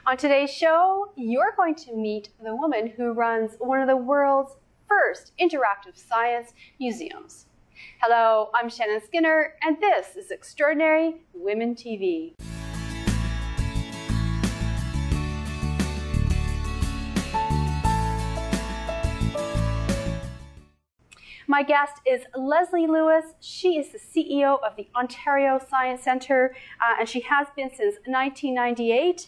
On today's show, you're going to meet the woman who runs one of the world's first interactive science museums. Hello, I'm Shannon Skinner, and this is Extraordinary Women TV. My guest is Lesley Lewis. She is the CEO of the Ontario Science Centre, and she has been since 1998.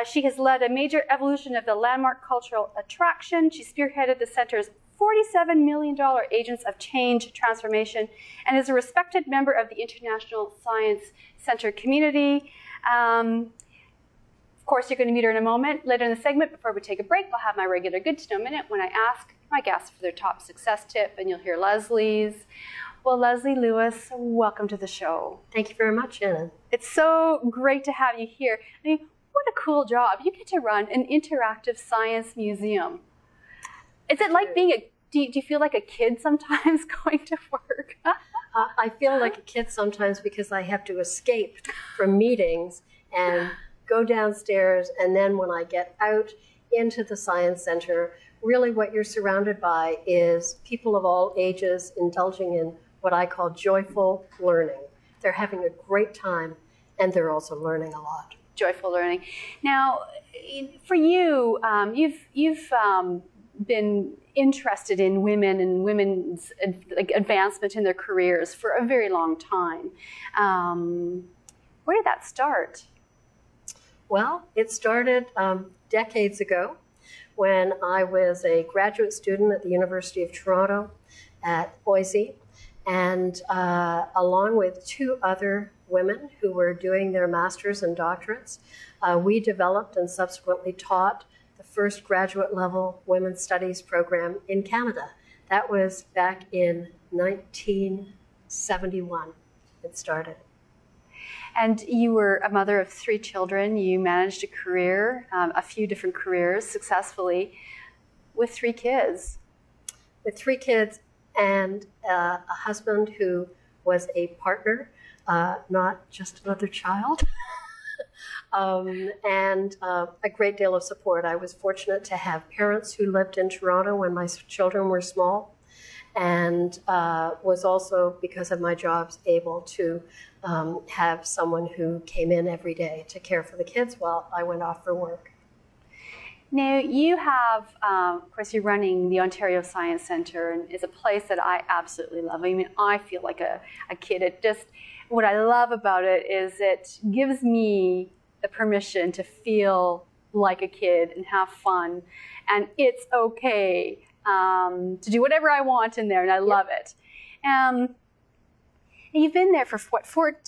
She has led a major evolution of the landmark cultural attraction. She spearheaded the centre's $47 million Agents of Change transformation and is a respected member of the International Science Centre community. Of course, you're going to meet her in a moment. Later in the segment, before we take a break, I'll have my regular Good to Know Minute when I ask my guests for their top success tip, and you'll hear Lesley's. Well, Lesley Lewis, welcome to the show. Thank you very much, Shannon. It's so great to have you here. I mean, what a cool job. You get to run an interactive science museum. Is it like being do you feel like a kid sometimes going to work? I feel like a kid sometimes because I have to escape from meetings and go downstairs, and then when I get out into the Science Centre, really what you're surrounded by is people of all ages indulging in what I call joyful learning. They're having a great time, and they're also learning a lot. Joyful learning. Now, for you, you've been interested in women and women's advancement in their careers for a very long time. Where did that start? Well, it started decades ago when I was a graduate student at the University of Toronto at Boise, and along with two other women who were doing their masters and doctorates, we developed and subsequently taught the first graduate level women's studies program in Canada. That was back in 1971 it started. And you were a mother of 3 children. You managed a career, a few different careers successfully with 3 kids. With 3 kids and a husband who was a partner, not just another child, and a great deal of support. I was fortunate to have parents who lived in Toronto when my children were small, and was also, because of my jobs, able to have someone who came in every day to care for the kids while I went off for work. Now, you have, of course, you're running the Ontario Science Centre, and it's a place that I absolutely love. I mean, I feel like a kid. It just, what I love about it is it gives me the permission to feel like a kid and have fun, and it's okay to do whatever I want in there, and I love it. You've been there for what,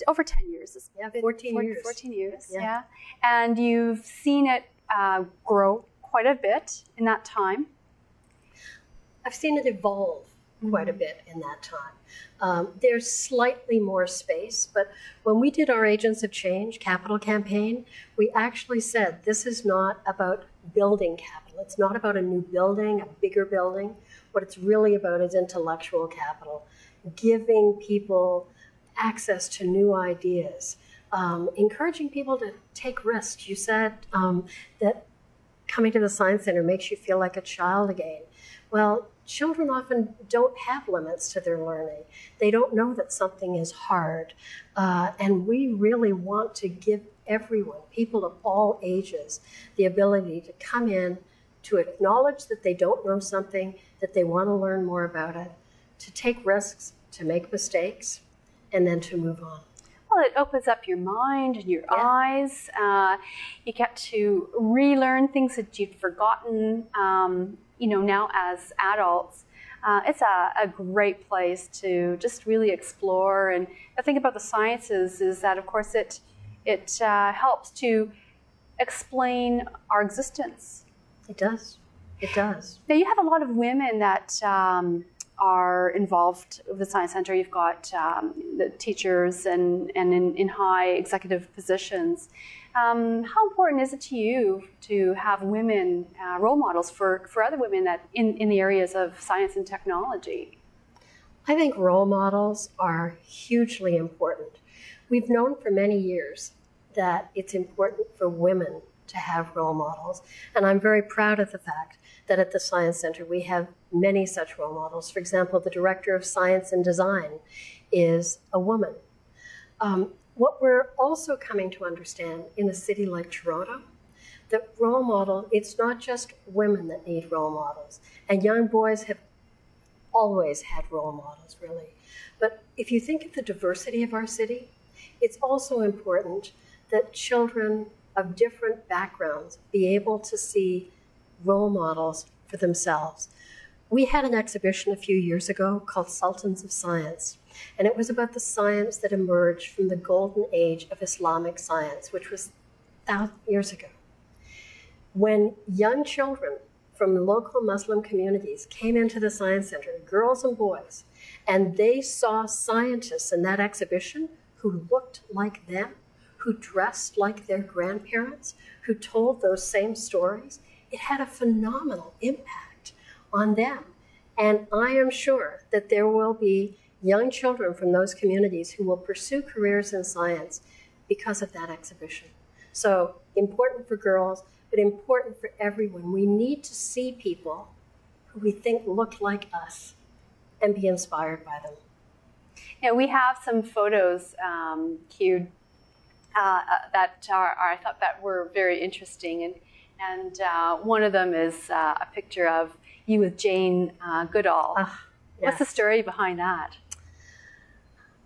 over 10 years? Yeah, 14 years. 14 years, yeah. And you've seen it grow quite a bit in that time. I've seen it evolve quite a bit in that time. There's slightly more space, but when we did our Agents of Change capital campaign, we actually said this is not about building capital. It's not about a new building, a bigger building. What it's really about is intellectual capital, giving people access to new ideas, encouraging people to take risks. You said that coming to the Science Centre makes you feel like a child again. Well, children often don't have limits to their learning. They don't know that something is hard. And we really want to give everyone, people of all ages, the ability to come in, to acknowledge that they don't know something, that they want to learn more about it, to take risks, to make mistakes, and then to move on. Well, it opens up your mind and your eyes. You get to relearn things that you've forgotten, now as adults. It's a great place to just really explore. And the thing about the sciences is that, of course, it helps to explain our existence. It does. It does. Now, you have a lot of women that are involved with the Science Centre. You've got the teachers and in high executive positions. How important is it to you to have women role models for other women that in the areas of science and technology? I think role models are hugely important. We've known for many years that it's important for women to have role models. And I'm very proud of the fact that at the Science Center we have many such role models. For example, the director of science and design is a woman. What we're also coming to understand in a city like Toronto, that role model, it's not just women that need role models. And young boys have always had role models, really. But if you think of the diversity of our city, it's also important that children of different backgrounds be able to see role models for themselves. We had an exhibition a few years ago called Sultans of Science, and it was about the science that emerged from the golden age of Islamic science, which was 1,000 years ago. When young children from local Muslim communities came into the Science Center, girls and boys, and they saw scientists in that exhibition who looked like them, who dressed like their grandparents, who told those same stories, it had a phenomenal impact on them. And I am sure that there will be young children from those communities who will pursue careers in science because of that exhibition. So important for girls, but important for everyone. We need to see people who we think look like us and be inspired by them. Yeah, we have some photos cued that are, I thought that were very interesting. And one of them is a picture of you with Jane Goodall. Yes. What's the story behind that?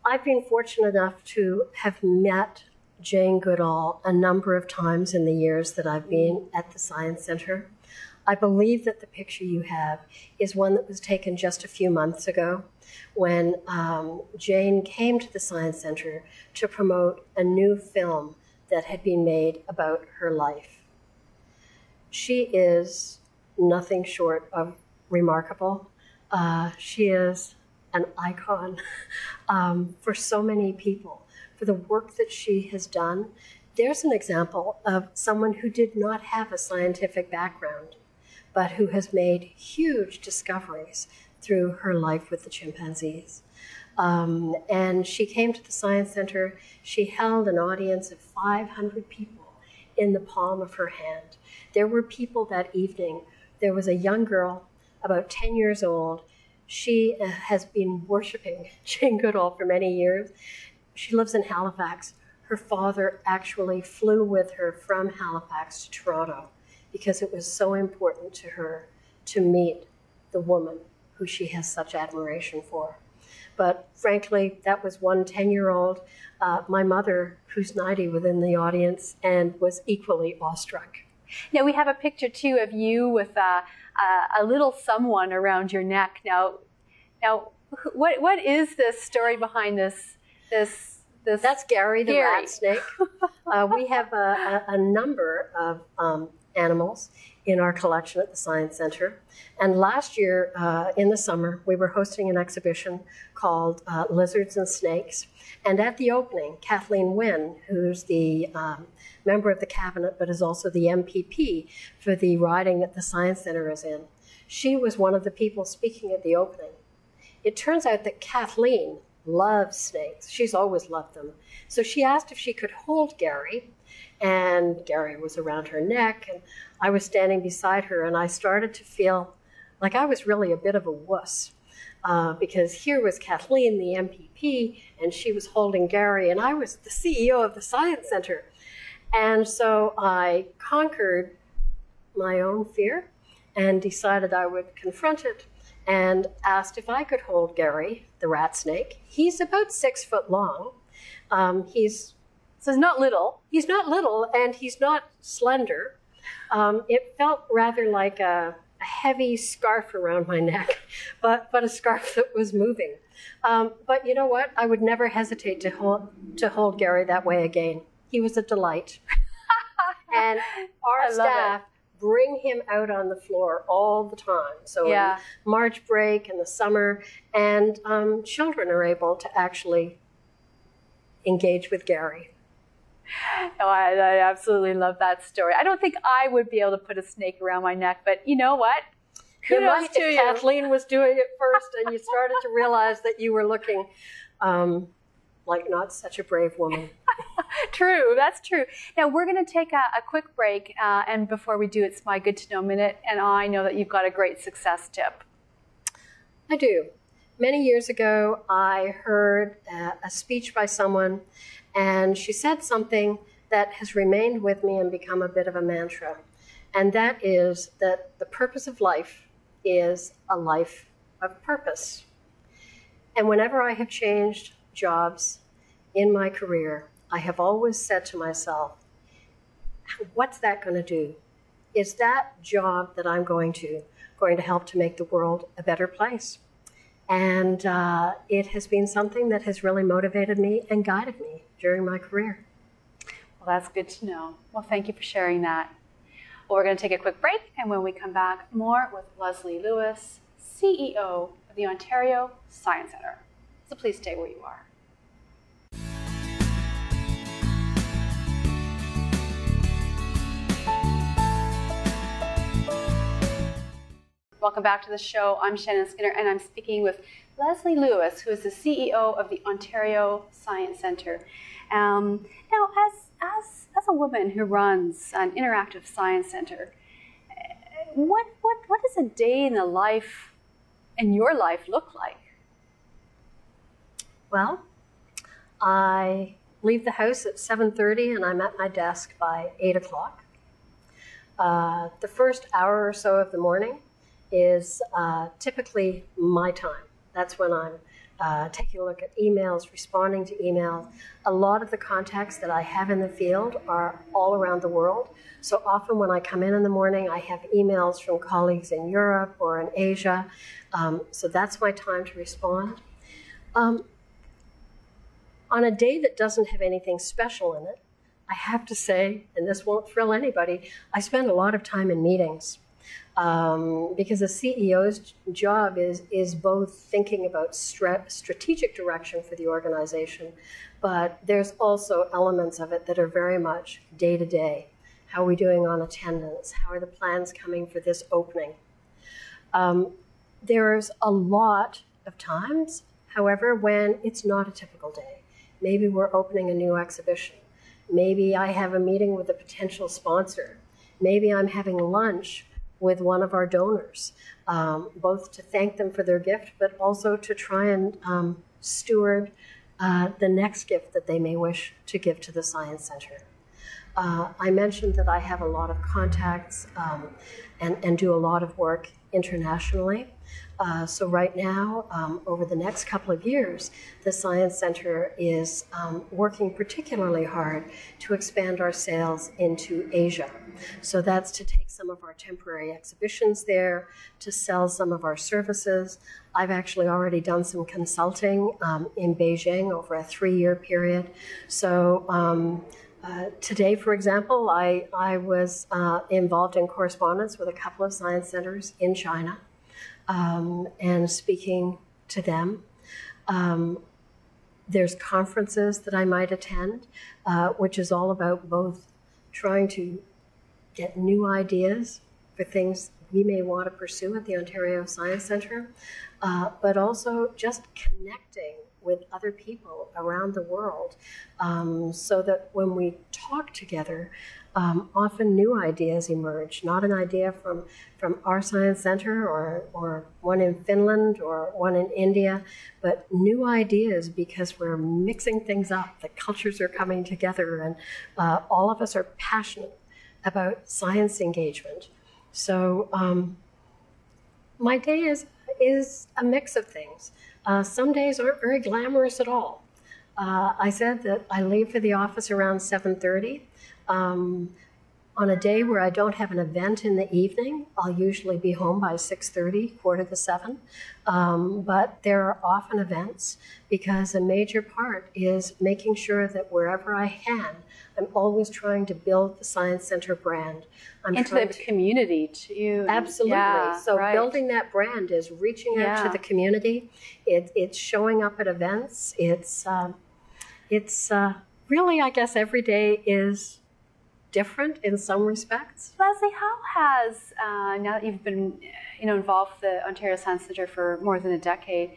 I've been fortunate enough to have met Jane Goodall a number of times in the years that I've been at the Science Center. I believe that the picture you have is one that was taken just a few months ago when Jane came to the Science Center to promote a new film that had been made about her life. She is nothing short of remarkable. She is an icon for so many people, for the work that she has done. There's an example of someone who did not have a scientific background, but who has made huge discoveries through her life with the chimpanzees. And she came to the Science Center. She held an audience of 500 people in the palm of her hand. There were people that evening. There was a young girl, about 10 years old. She has been worshiping Jane Goodall for many years. She lives in Halifax. Her father actually flew with her from Halifax to Toronto because it was so important to her to meet the woman who she has such admiration for. But frankly, that was one 10-year-old. My mother, who's 90, was in the audience and was equally awestruck. Now we have a picture too of you with a little someone around your neck. Now, what is the story behind this? That's Gary, the rat snake. We have a number of animals in our collection at the Science Center. And last year, in the summer, we were hosting an exhibition called Lizards and Snakes. And at the opening, Kathleen Wynne, who's the member of the cabinet, but is also the MPP for the riding that the Science Center is in, she was one of the people speaking at the opening. It turns out that Kathleen loves snakes. She's always loved them. So she asked if she could hold Gary, and Gary was around her neck, and I was standing beside her, and I started to feel like I was really a bit of a wuss, because here was Kathleen, the MPP, and she was holding Gary, and I was the CEO of the Science Center. And so I conquered my own fear and decided I would confront it and asked if I could hold Gary, the rat snake. He's about 6 foot long. So he's not little. He's not little, and he's not slender. It felt rather like a heavy scarf around my neck, but a scarf that was moving. But you know what? I would never hesitate to hold Gary that way again. He was a delight. And our staff bring him out on the floor all the time. So in March break and the summer, and children are able to actually engage with Gary. Oh, I absolutely love that story. I don't think I would be able to put a snake around my neck, but you know what? Kudos to you. Kathleen was doing it first and you started to realize that you were looking like not such a brave woman. True, that's true. Now we're going to take a quick break, and before we do, it's my Good to Know Minute, and I know that you've got a great success tip. I do. Many years ago, I heard a speech by someone, and she said something that has remained with me and become a bit of a mantra, and that is that the purpose of life is a life of purpose. And whenever I have changed jobs in my career, I have always said to myself, what's that going to do? Is that job that I'm going to help to make the world a better place? And it has been something that has really motivated me and guided me during my career. Well, that's good to know. Well, thank you for sharing that. Well, we're going to take a quick break, and when we come back, more with Lesley Lewis, CEO of the Ontario Science Centre. So please stay where you are. Welcome back to the show. I'm Shannon Skinner, and I'm speaking with Lesley Lewis, who is the CEO of the Ontario Science Centre. Now, as a woman who runs an interactive science centre, what does a day in your life look like? Well, I leave the house at 7:30 and I'm at my desk by 8 o'clock. The first hour or so of the morning is typically my time. That's when I'm taking a look at emails, responding to emails. A lot of the contacts that I have in the field are all around the world. So often when I come in the morning, I have emails from colleagues in Europe or in Asia. So that's my time to respond. On a day that doesn't have anything special in it, I have to say, and this won't thrill anybody, I spend a lot of time in meetings. Because a CEO's job is both thinking about strategic direction for the organization, but there's also elements of it that are very much day to day. How are we doing on attendance? How are the plans coming for this opening? There's a lot of times, however, when it's not a typical day. Maybe we're opening a new exhibition. Maybe I have a meeting with a potential sponsor. Maybe I'm having lunch with one of our donors, both to thank them for their gift, but also to try and steward the next gift that they may wish to give to the Science Centre. I mentioned that I have a lot of contacts and do a lot of work internationally. So right now, over the next couple of years, the Science Centre is working particularly hard to expand our sales into Asia. So that's to take some of our temporary exhibitions there, to sell some of our services. I've actually already done some consulting in Beijing over a 3-year period. So today, for example, I was involved in correspondence with a couple of science centers in China. And speaking to them. There's conferences that I might attend, which is all about both trying to get new ideas for things we may want to pursue at the Ontario Science Centre, but also just connecting with other people around the world so that when we talk together, often new ideas emerge, not an idea from our science center or one in Finland or one in India, but new ideas because we're mixing things up, the cultures are coming together, and all of us are passionate about science engagement. So my day is a mix of things. Some days aren't very glamorous at all. I said that I leave for the office around 7:30. On a day where I don't have an event in the evening, I'll usually be home by 6:30, 6:45. But there are often events because a major part is making sure that wherever I can, I'm always trying to build the Science Centre brand. Into the community too. Absolutely. Yeah, so right. Building that brand is reaching out to the community. It's showing up at events. It's really, I guess, every day is different in some respects. Lesley, how has, now that you've been involved with the Ontario Science Centre for more than a decade,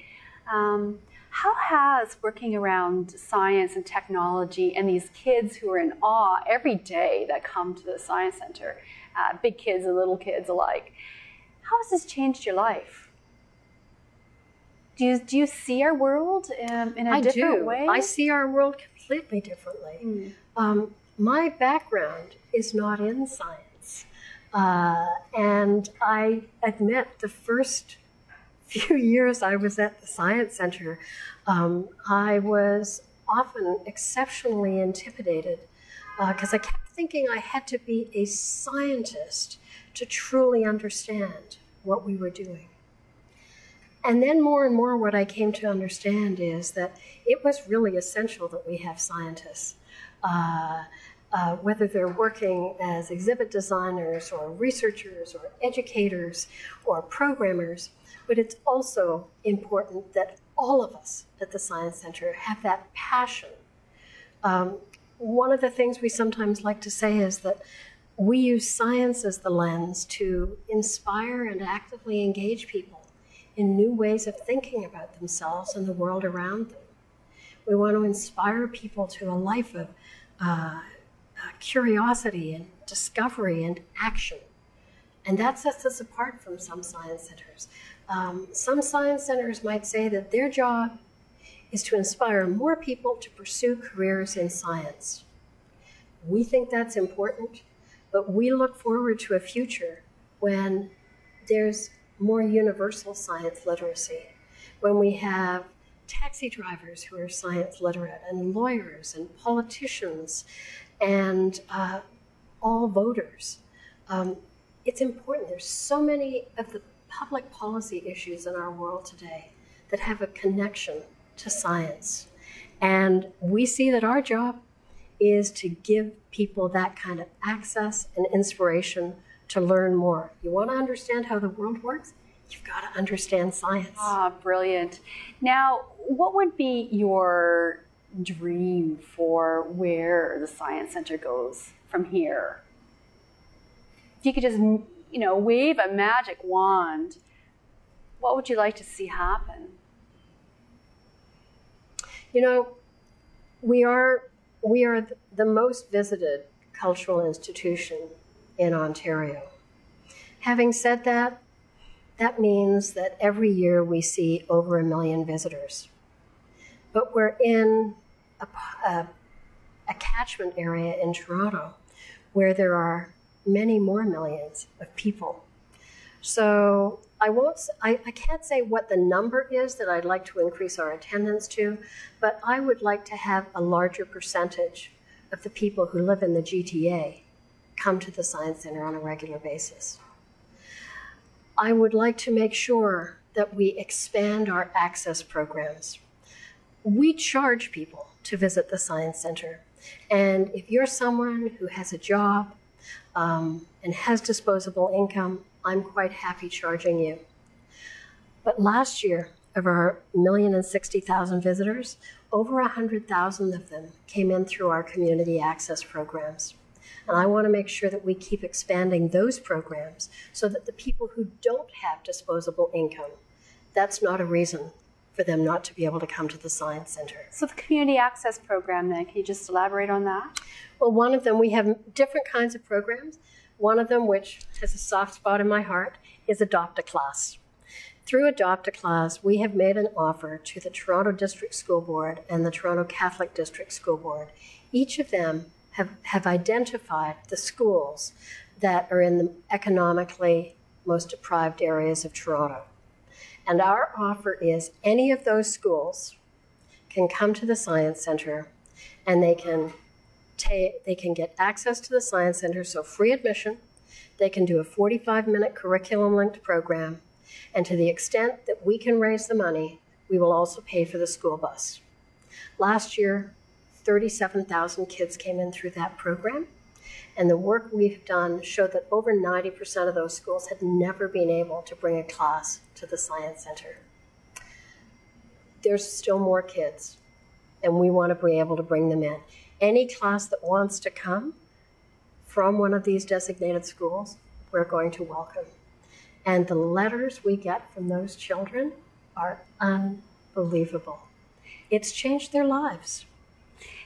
How has working around science and technology and these kids who are in awe every day that come to the Science Center, big kids and little kids alike, how has this changed your life? Do you see our world in a different way? I see our world completely differently. My background is not in science. And I admit the first few years I was at the Science Center, I was often exceptionally intimidated because I kept thinking I had to be a scientist to truly understand what we were doing. And then more and more what I came to understand is that it was really essential that we have scientists, whether they're working as exhibit designers or researchers or educators or programmers, but it's also important that all of us at the Science Center have that passion. One of the things we sometimes like to say is that we use science as the lens to inspire and actively engage people in new ways of thinking about themselves and the world around them. We want to inspire people to a life of curiosity and discovery and action. And that sets us apart from some science centers. Some science centers might say that their job is to inspire more people to pursue careers in science. We think that's important, but we look forward to a future when there's more universal science literacy, when we have taxi drivers who are science literate, and lawyers and politicians and all voters. It's important. There's so many of the public policy issues in our world today that have a connection to science. And we see that our job is to give people that kind of access and inspiration to learn more. You want to understand how the world works? You've got to understand science. Ah, brilliant. Now, what would be your dream for where the Science Center goes from here? If you could just, wave a magic wand, what would you like to see happen? We are the most visited cultural institution in Ontario. Having said that, that means that every year we see over 1 million visitors. But we're in a catchment area in Toronto where there are many more millions of people. So I can't say what the number is that I'd like to increase our attendance to, but I would like to have a larger percentage of the people who live in the GTA come to the Science Center on a regular basis. I would like to make sure that we expand our access programs. We charge people to visit the Science Center. And if you're someone who has a job and has disposable income, I'm quite happy charging you. But last year, of our 1,060,000 visitors, over 100,000 of them came in through our community access programs. And I want to make sure that we keep expanding those programs so that the people who don't have disposable income, that's not a reason for them not to be able to come to the Science Center. So the community access program then, can you just elaborate on that? Well, one of them, we have different kinds of programs. One of them, which has a soft spot in my heart, is Adopt a Class. Through Adopt a Class, we have made an offer to the Toronto District School Board and the Toronto Catholic District School Board. Each of them have identified the schools that are in the economically most deprived areas of Toronto. And our offer is any of those schools can come to the Science Center and they can get access to the Science Center, so free admission. They can do a 45-minute curriculum-linked program. And to the extent that we can raise the money, we will also pay for the school bus. Last year, 37,000 kids came in through that program. And the work we've done showed that over 90% of those schools had never been able to bring a class to the Science Center. There's still more kids, and we want to be able to bring them in. Any class that wants to come from one of these designated schools, we're going to welcome. And the letters we get from those children are unbelievable. it's changed their lives.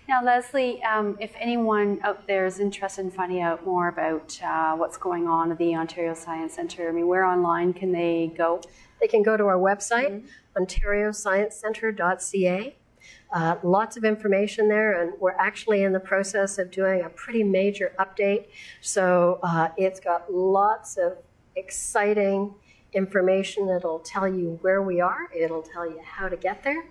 Now, Lesley, if anyone out there is interested in finding out more about what's going on at the Ontario Science Centre, I mean, where online can they go? They can go to our website, ontariosciencecentre.ca. Lots of information there, and we're actually in the process of doing a pretty major update. So it's got lots of exciting information. It'll tell you where we are. It'll tell you how to get there.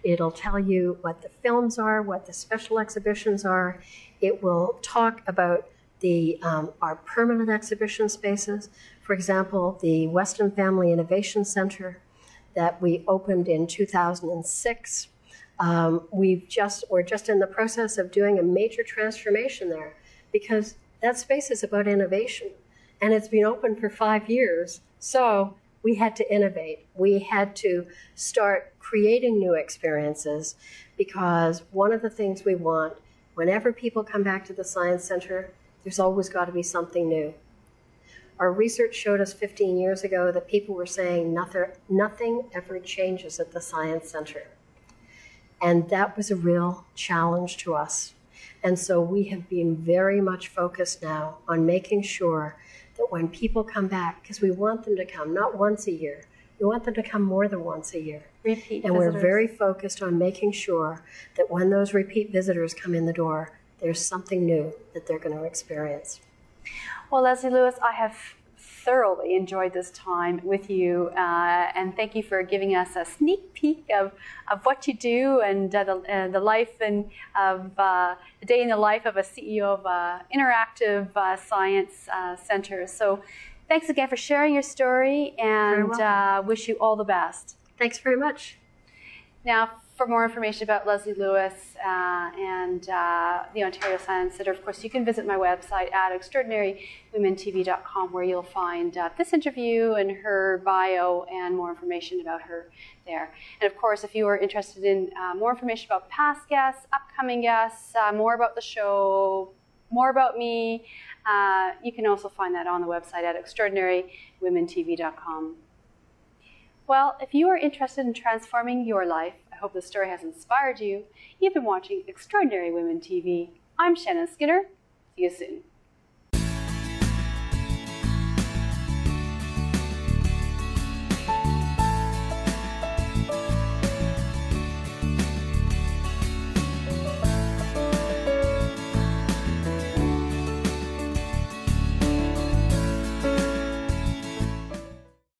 It'll tell you what the films are, what the special exhibitions are. It will talk about our permanent exhibition spaces. For example, the Weston Family Innovation Center that we opened in 2006. We're just in the process of doing a major transformation there, because that space is about innovation, and it's been open for 5 years. So we had to innovate. We had to start creating new experiences, because one of the things we want, whenever people come back to the Science Center, there's always got to be something new. Our research showed us 15 years ago that people were saying nothing ever changes at the Science Center. And that was a real challenge to us. And so we have been very much focused now on making sure that when people come back, because we want them to come not once a year, we want them to come more than once a year. Repeat and visitors. We're very focused on making sure that when those repeat visitors come in the door, there's something new that they're going to experience. Well, Lesley Lewis, I have thoroughly enjoyed this time with you, and thank you for giving us a sneak peek of what you do and the life and of the day in the life of a CEO of an interactive science center. So thanks again for sharing your story, and wish you all the best. Thanks very much. Now, for more information about Lesley Lewis and the Ontario Science Centre, of course, you can visit my website at extraordinarywomentv.com, where you'll find this interview and her bio and more information about her there. And of course, if you are interested in more information about past guests, upcoming guests, more about the show, more about me, you can also find that on the website at extraordinarywomentv.com. Well, if you are interested in transforming your life, I hope this story has inspired you. You've been watching Extraordinary Women TV. I'm Shannon Skinner. See you soon.